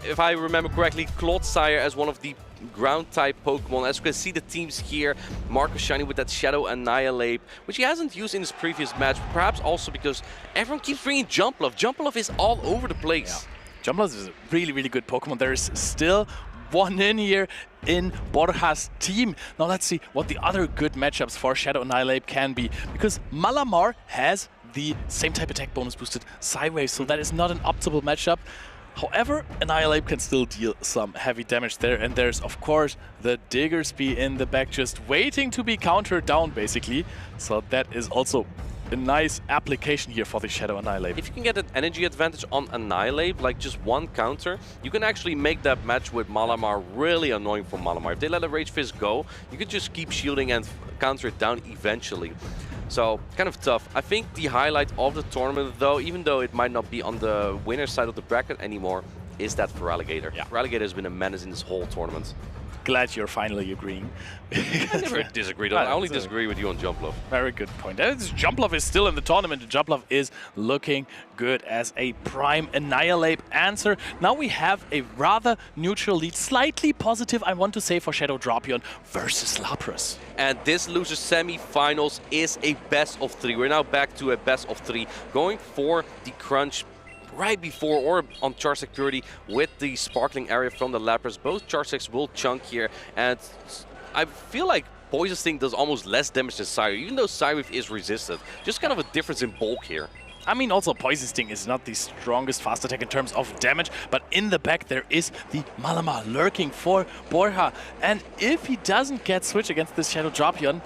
if I remember correctly, Clodsire as one of the ground-type Pokemon. As you can see the teams here, Marcus Shiny with that Shadow Annihilate, which he hasn't used in his previous match, perhaps also because everyone keeps bringing Jumpluff. Jumpluff is all over the place. Yeah. Jumpluff is a really, really good Pokemon. There is still one in here in Borja's team. Now let's see what the other good matchups for Shadow Annihilate can be, because Malamar has the same type attack bonus boosted Psywave, so that is not an optimal matchup. However, Annihilate can still deal some heavy damage there, and there's of course the Diggersby in the back just waiting to be countered down basically, so that is also a nice application here for the Shadow Annihilate. If you can get an energy advantage on Annihilate, like just one counter, you can actually make that match with Malamar really annoying for Malamar. If they let a Rage Fist go, you could just keep shielding and counter it down eventually. So, kind of tough. I think the highlight of the tournament, though, even though it might not be on the winner's side of the bracket anymore, is that Feraligatr. Yeah. Feraligatr has been a menace in this whole tournament. Glad you're finally agreeing. I never disagreed on it. I only disagree with you on Jumpluff. Very good point. Jumpluff is still in the tournament, and Jumpluff is looking good as a prime Annihilate answer. Now we have a rather neutral lead, slightly positive, I want to say, for Shadow Drapion versus Lapras. And this loser semi-finals is a best of 3. We're now back to a best of 3, going for the crunch right before or on Charge Tech Purity with the Sparkling Area from the Lapras. Both Charge Techs will chunk here, and I feel like Poison Sting does almost less damage than Psywave, even though Psywave is resisted. Just kind of a difference in bulk here. I mean, also Poison Sting is not the strongest fast attack in terms of damage, but in the back there is the Malamar lurking for Borja. And if he doesn't get switch against this Shadow Drapion,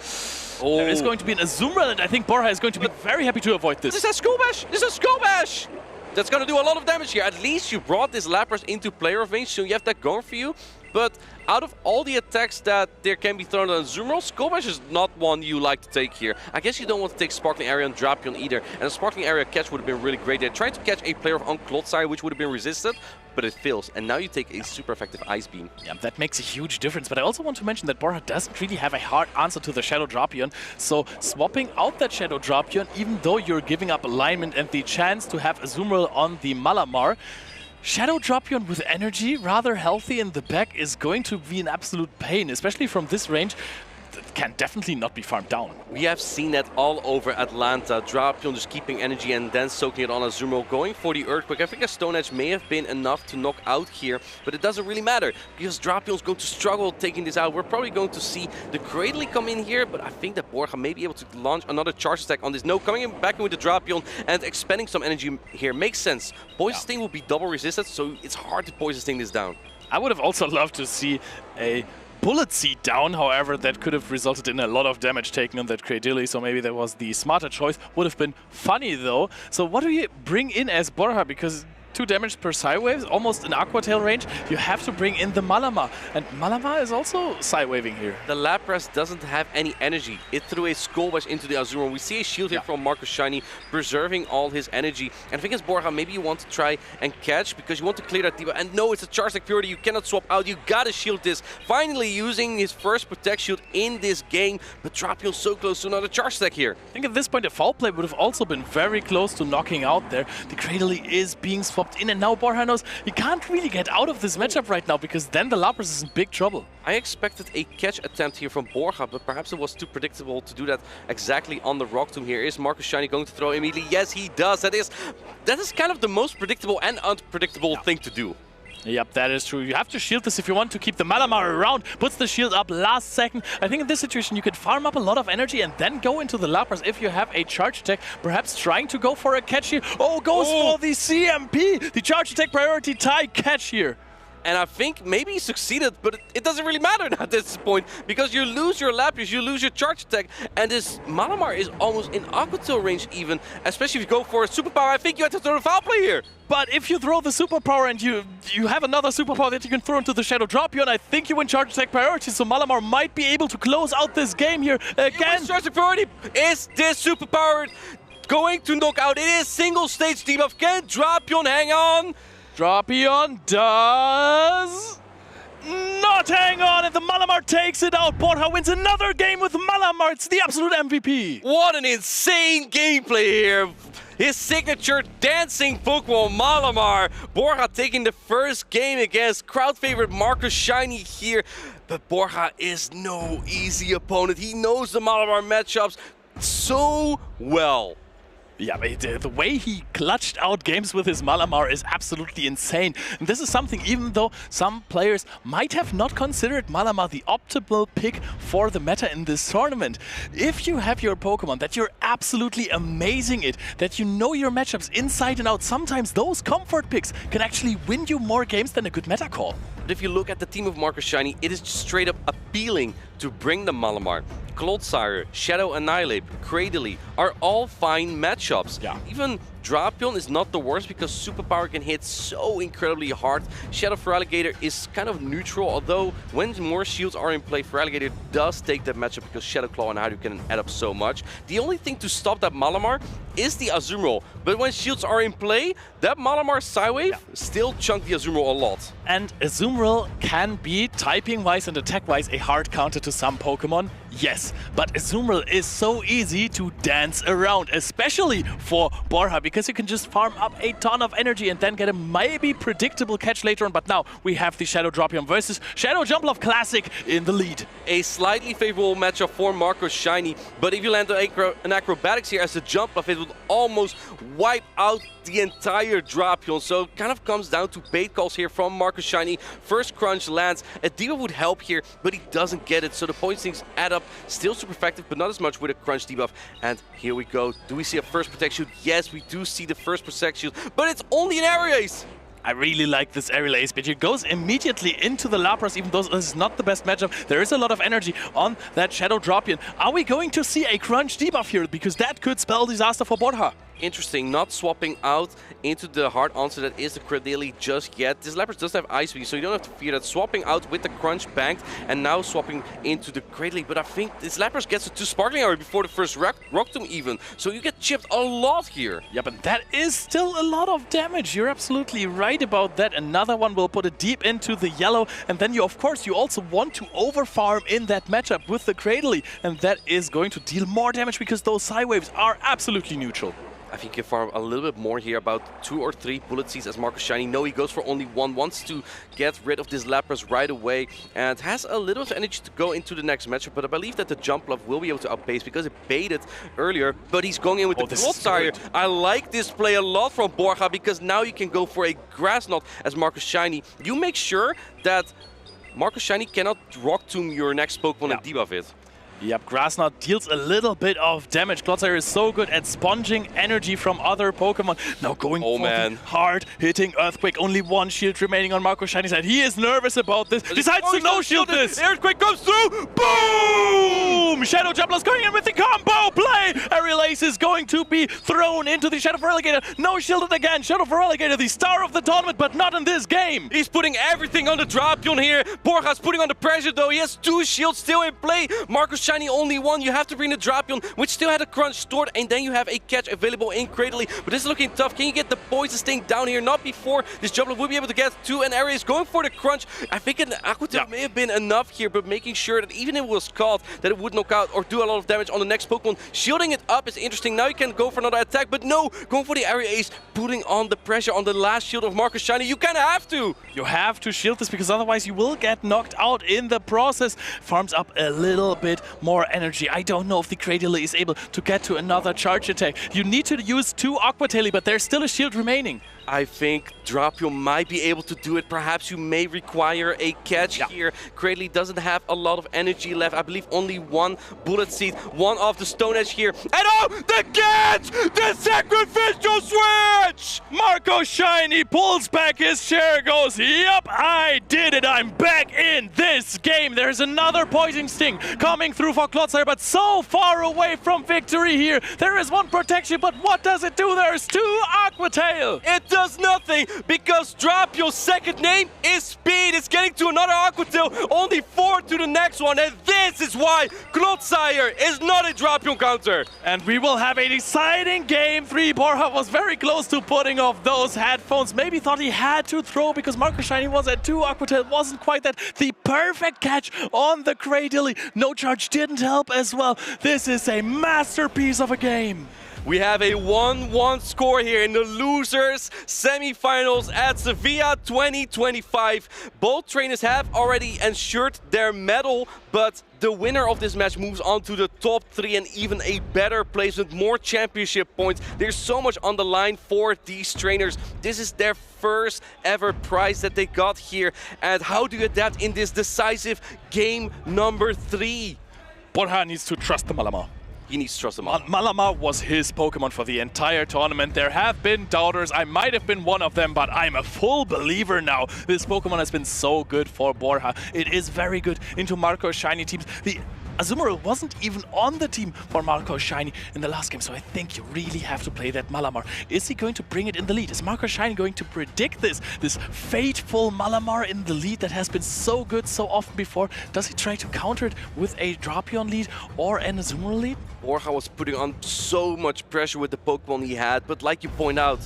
there is going to be an Azumarill, and I think Borja is going to be very happy to avoid this. This is a Skull Bash! This is a Skull Bash! That's going to do a lot of damage here. At least you brought this Lapras into player range, so you have that going for you. But out of all the attacks that there can be thrown on Azumarill, Skull Bash is not one you like to take here. I guess you don't want to take Sparkling Area on Drapion either. And a Sparkling Area catch would have been really great. They're trying to catch a player on Clodsire, which would have been resisted, but it fails. And now you take a super effective Ice Beam. Yeah, that makes a huge difference. But I also want to mention that Borja doesn't really have a hard answer to the Shadow Drapion. So swapping out that Shadow Drapion, even though you're giving up alignment and the chance to have Azumarill on the Malamar, Shadow Drapion with energy, rather healthy in the back, is going to be an absolute pain, especially from this range. That can definitely not be farmed down. We have seen that all over Atlanta. Drapion just keeping energy and then soaking it on Azumarill, going for the Earthquake. I think a Stone Edge may have been enough to knock out here, but it doesn't really matter because Drapion's going to struggle taking this out. We're probably going to see the Cradley come in here, but I think that Borja may be able to launch another charge attack on this. No, coming in back in with the Drapion and expending some energy here makes sense. Poison Sting will be double resisted, so it's hard to Poison Sting this down. I would have also loved to see a Bullet Seed down, however, that could have resulted in a lot of damage taken on that Cradily, so maybe that was the smarter choice. Would have been funny though. So what do you bring in as Borja? Because 2 damage per Psywave, almost an Aqua Tail range. You have to bring in the Malamar, and Malamar is also Psywaving here. The Lapras doesn't have any energy. It threw a Skull Bash into the Azumarill. We see a shield here from Marcus Shiny, preserving all his energy. And I think as Borja, maybe you want to try and catch, because you want to clear that debuff. And no, it's a Charge Tech Purity. You cannot swap out. You gotta shield this. Finally using his first Protect Shield in this game, but Drapion's so close to another Charge Tech here. I think at this point, a Foul Play would have also been very close to knocking out there. The Cradily is being swapped in, and now Borja knows he can't really get out of this matchup right now, because then the Lapras is in big trouble. I expected a catch attempt here from Borja, but perhaps it was too predictable to do that exactly on the Rock Tomb here. Is Marcus Shiny going to throw immediately? Yes, he does. That is kind of the most predictable and unpredictable thing to do. Yep, that is true. You have to shield this if you want to keep the Malamar around. Puts the shield up last second. I think in this situation you could farm up a lot of energy and then go into the Lapras if you have a charge attack. Perhaps trying to go for a catch here. Oh, goes for the CMP. The charge attack priority tie catch here. And I think maybe he succeeded, but it doesn't really matter at this point, because you lose your Lapras, you lose your charge attack, and this Malamar is almost in Aqua Tail range even, especially if you go for a superpower. I think you have to throw a Foul Play here. But if you throw the superpower and you have another superpower that you can throw into the Shadow Drapion, I think you win charge attack priority, so Malamar might be able to close out this game here again. Charge attack priority. Is this superpower going to knock out? It is single stage debuff. Can Drapion hang on? Drapion does not hang on, and the Malamar takes it out. Borja wins another game with Malamar. It's the absolute MVP. What an insane gameplay here. his signature dancing Pokemon Malamar. Borja taking the first game against crowd favorite Marcus Shiny here. But Borja is no easy opponent. He knows the Malamar matchups so well. Yeah, but the way he clutched out games with his Malamar is absolutely insane. And this is something, even though some players might have not considered Malamar the optimal pick for the meta in this tournament. If you have your Pokemon that you're absolutely amazing at, that you know your matchups inside and out, sometimes those comfort picks can actually win you more games than a good meta call. But if you look at the team of Marcus Shiny, it is straight up appealing to bring the Malamar. Clodsire, Shadow Annihilate, Cradily are all fine matchups. Yeah. Even Drapion is not the worst because Superpower can hit so incredibly hard. Shadow Feraligatr is kind of neutral, although when more shields are in play, Feraligatr does take that matchup because Shadow Claw and Hydro can add up so much. The only thing to stop that Malamar is the Azumarill, but when shields are in play, that Malamar Psywave still chunk the Azumarill a lot. And Azumarill can be, typing-wise and attack-wise, a hard counter to some Pokemon, yes. But Azumarill is so easy to dance around, especially for Borja, because you can just farm up a ton of energy and then get a maybe predictable catch later on. But now we have the Shadow Drapion versus Shadow Jumpluff Classic in the lead. A slightly favorable matchup for Marcus Shiny, but if you land an Acrobatics here as a Jumpluff, it would almost wipe out the entire Drapion. So it kind of comes down to bait calls here from Marcus Shiny. First crunch lands. A debuff would help here, but he doesn't get it. So the point things add up. Still super effective, but not as much with a crunch debuff. And here we go. Do we see a first Protect Shield? Yes, we do see the first Protect Shield, but it's only an Area Ace. I really like this Aerial Ace, but he goes immediately into the Lapras, even though this is not the best matchup. There is a lot of energy on that Shadow Drapion. Are we going to see a crunch debuff here? Because that could spell disaster for Borja. Interesting, not swapping out into the hard answer that is the Cradily just yet. This Lapras does have Ice Beam, so you don't have to fear that. Swapping out with the Crunch banked, and now swapping into the Cradily. But I think this Lapras gets it to Sparkling Arrow before the first Rock Tomb even. So you get chipped a lot here. Yeah, but that is still a lot of damage. You're absolutely right about that. Another one will put it deep into the yellow. And then you, of course, you also want to overfarm in that matchup with the Cradily. And that is going to deal more damage because those Psywaves are absolutely neutral. I think you farm a little bit more here, about 2 or 3 Bullet Seeds as Marcus Shiny. No, he goes for only 1, wants to get rid of this Lapras right away, and has a little bit of energy to go into the next matchup, but I believe that the Jumpluff will be able to outpace because it baited earlier, but he's going in with the Clodsire. I like this play a lot from Borja because now you can go for a Grass Knot as Marcus Shiny. You make sure that Marcus Shiny cannot Rock Tomb your next Pokemon and debuff it. Yep, Grass Knot deals a little bit of damage. Clodsire is so good at sponging energy from other Pokemon. Now going for the hard-hitting Earthquake. Only 1 shield remaining on Marcus Shiny's side. He is nervous about this. Decides to no-shield this. Earthquake comes through. Boom! Shadow Jumpluff going in with the combo play. Aerial Ace is going to be thrown into the Shadow Feraligatr. No-shielded again. Shadow Feraligatr, the star of the tournament, but not in this game. He's putting everything on the Drapion here. Borja's putting on the pressure though. He has 2 shields still in play. Marcus Shiny only 1. You have to bring the Drapion, which still had a crunch stored, and then you have a catch available in Cradily. But this is looking tough. Can you get the Poison Sting down here? Not before this Jumpluff will be able to get to an area. Is going for the crunch. I think an Aqua Tail may have been enough here, but making sure that even if it was caught, that it would knock out or do a lot of damage on the next Pokemon. Shielding it up is interesting. Now you can go for another attack, but no, going for the Area Ace, putting on the pressure on the last shield of Marcus Shiny. You kind of have to. You have to shield this because otherwise you will get knocked out in the process. Farms up a little bit more energy. I don't know if the Cradily is able to get to another charge attack. You need to use 2 Aqua Tail, but there's still a shield remaining. I think Drapion might be able to do it. Perhaps you may require a catch here. Cradily doesn't have a lot of energy left. I believe only 1 Bullet Seed, 1 off the Stone Edge here. And oh, the catch! The sacrificial switch! Marcus Shiny pulls back his chair, goes, yep, I did it. I'm back in this game. There's another Poison Sting coming through for Clodsire, but so far away from victory here. There is 1 protection, but what does it do? There's 2 Aqua Tail. It does nothing because Drapion's second name is Speed. It's getting to another Aqua Tail, only 4 to the next one, and this is why Clodsire is not a Drapion counter. And we will have a deciding game 3. Borja was very close to putting off those headphones. Maybe thought he had to throw because Marcus Shiny was at 2 Aqua Tail. Wasn't quite that. The perfect catch on the Cradily. No charge didn't help as well. This is a masterpiece of a game. We have a 1-1 score here in the losers semi-finals at Sevilla 2025. Both trainers have already ensured their medal, but the winner of this match moves on to the top 3 and even a better place with more championship points. There's so much on the line for these trainers. This is their first ever prize that they got here. And how do you adapt in this decisive game number 3? Borja needs to trust the Malamar. He needs to trust the Malamar. Malamar was his Pokemon for the entire tournament. There have been doubters. I might have been one of them, but I'm a full believer now. This Pokemon has been so good for Borja. It is very good into Marco's shiny teams. The Azumarill wasn't even on the team for Marco's shiny in the last game, so I think you really have to play that Malamar. Is he going to bring it in the lead? Is Marco's shiny going to predict this fateful Malamar in the lead that has been so good so often before? Does he try to counter it with a Drapion lead or an Azumarill lead? Borja was putting on so much pressure with the Pokemon he had, but like you point out,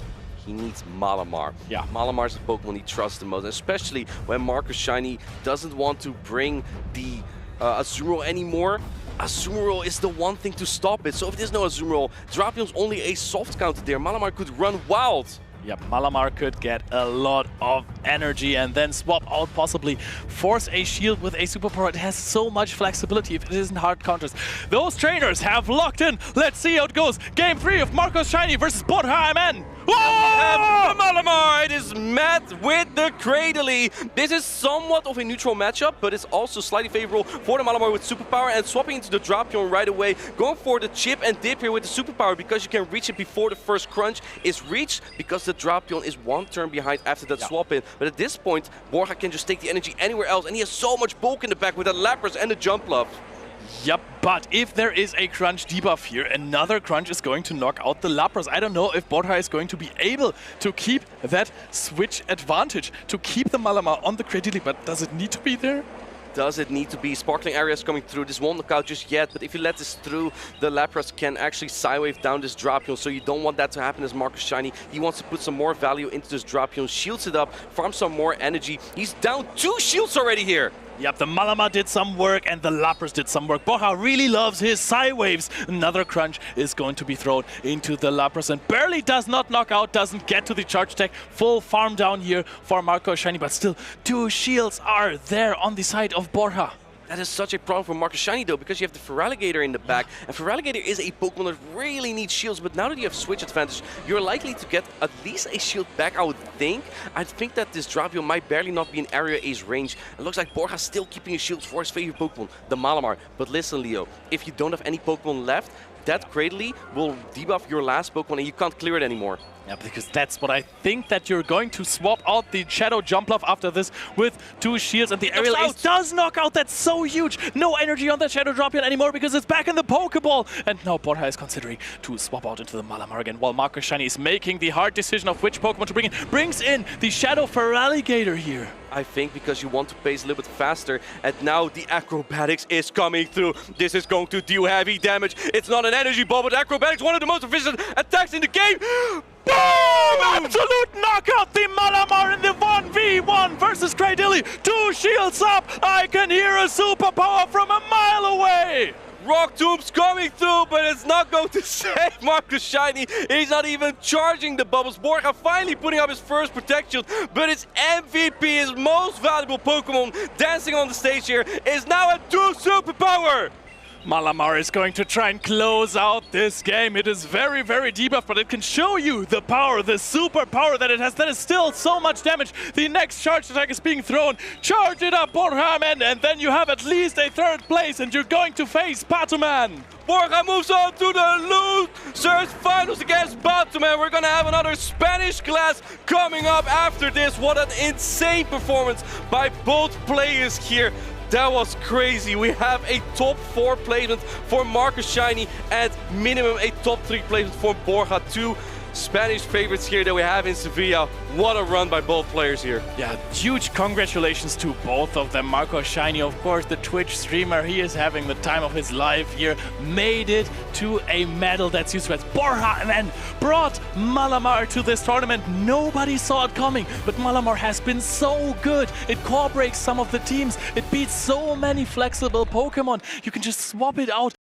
he needs Malamar. Yeah. Malamar's the Pokemon he trusts the most, especially when Marco's shiny doesn't want to bring the Azumarill anymore. Azumarill is the one thing to stop it. So if there's no Azumarill, Drapion's only a soft counter there. Malamar could run wild. Yep, Malamar could get a lot of energy and then swap out, possibly force a shield with a superpower. It has so much flexibility if it isn't hard counters. Those trainers have locked in. Let's see how it goes. Game 3 of Marco's shiny versus Borja MN. The Malamar, it is met with the Cradily. This is somewhat of a neutral matchup, but it's also slightly favorable for the Malamar with superpower and swapping into the Drapion right away. Going for the chip and dip here with the superpower because you can reach it before the first crunch is reached, because the Drapion is one turn behind after that swap in. But at this point, Borja can just take the energy anywhere else, and he has so much bulk in the back with the Lapras and the jump love. Yep, but if there is a crunch debuff here, another crunch is going to knock out the Lapras. I don't know if Borja is going to be able to keep that switch advantage, to keep the Malamar on the Cradily, but does it need to be there? Does it need to be? Sparkling areas coming through. This won't knock out just yet, but if you let this through, the Lapras can actually Psywave down this Drapion, so you don't want that to happen as Marco's shiny. He wants to put some more value into this Drapion, shields it up, farms some more energy. He's down 2 shields already here. Yep, the Malamar did some work and the Lapras did some work. Borja really loves his Psywaves. Another crunch is going to be thrown into the Lapras and barely does not knock out, doesn't get to the charge tech. Full farm down here for Marco's shiny, but still 2 shields are there on the side of Borja. That is such a problem for Marco's shiny though, because you have the Feraligatr in the back, and Feraligatr is a Pokemon that really needs shields, but now that you have switch advantage, you're likely to get at least a shield back, I would think. I think that this Drapion might barely not be in Area Ace range. It looks like Borja's still keeping his shields for his favorite Pokemon, the Malamar. But listen, Leo, if you don't have any Pokemon left, that Cradily will debuff your last Pokemon and you can't clear it anymore. Yeah, because that's what I think, that you're going to swap out the Shadow Jump Love after this with 2 shields, and the Aerial Ace does knock out. That's so huge. No energy on that Shadow Drapion anymore because it's back in the Pokeball. And now Borja is considering to swap out into the Malamar again, while Marco's shiny is making the hard decision of which Pokemon to bring in. Brings in the Shadow Feraligatr here. I think because you want to pace a little bit faster, and now the Acrobatics is coming through. This is going to deal heavy damage. It's not an energy ball, but Acrobatics, one of the most efficient attacks in the game. Boom! Absolute knockout! The Malamar in the 1v1 versus Cradily. 2 shields up! I can hear a superpower from a mile away! Rock Tomb's coming through, but it's not going to save Marco's shiny. He's not even charging the bubbles. Borja finally putting up his first Protect Shield, but his MVP, his most valuable Pokemon dancing on the stage here, is now at 2 superpower. Malamar is going to try and close out this game. It is very, very debuffed, but it can show you the power, the super power that it has. That is still so much damage. The next charge attack is being thrown. Charge it up, Borja, and then you have at least a 3rd place, and you're going to face Batuman. Borja moves on to the losers finals against Batuman. We're going to have another Spanish class coming up after this. What an insane performance by both players here. That was crazy. We have a top 4 placement for Marco's shiny and minimum a top 3 placement for Borja. 2 Spanish favorites here that we have in Sevilla. What a run by both players here. Yeah, huge congratulations to both of them. Marco's shiny, of course, the Twitch streamer, he is having the time of his life here. Made it to a medal that's used to it. Borja and then brought Malamar to this tournament. Nobody saw it coming, but Malamar has been so good. It core breaks some of the teams. It beats so many flexible Pokemon. You can just swap it out